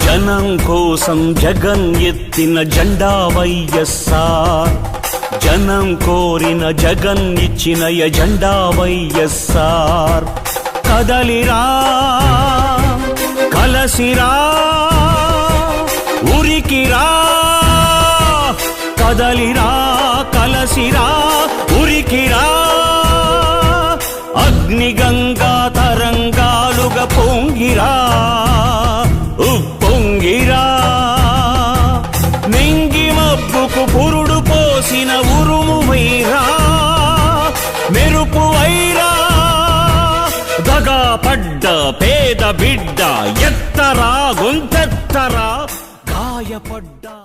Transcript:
జనం కోసం జగన్ ఎత్తిన జెండా వైఎస్ఆర్. జనం కోరిన జగన్ ఇచ్చిన ఎజెండా వైఎస్ఆర్. కదలిరా కలసిరా ఉరికిరా, కదలిరా కలసిరా ఉరికిరా. అగ్నిగంగా తరంగాలుగా పొంగిరా ఉప్పొంగిరా. నింగి మబ్బుకు పురుడు పోసిన ఉరుము వైరా, మెరుపు వైరా. దగా పడ్డ పేద బిడ్డ ఎత్తరా గొంతెత్తరా, గాయపడ్డా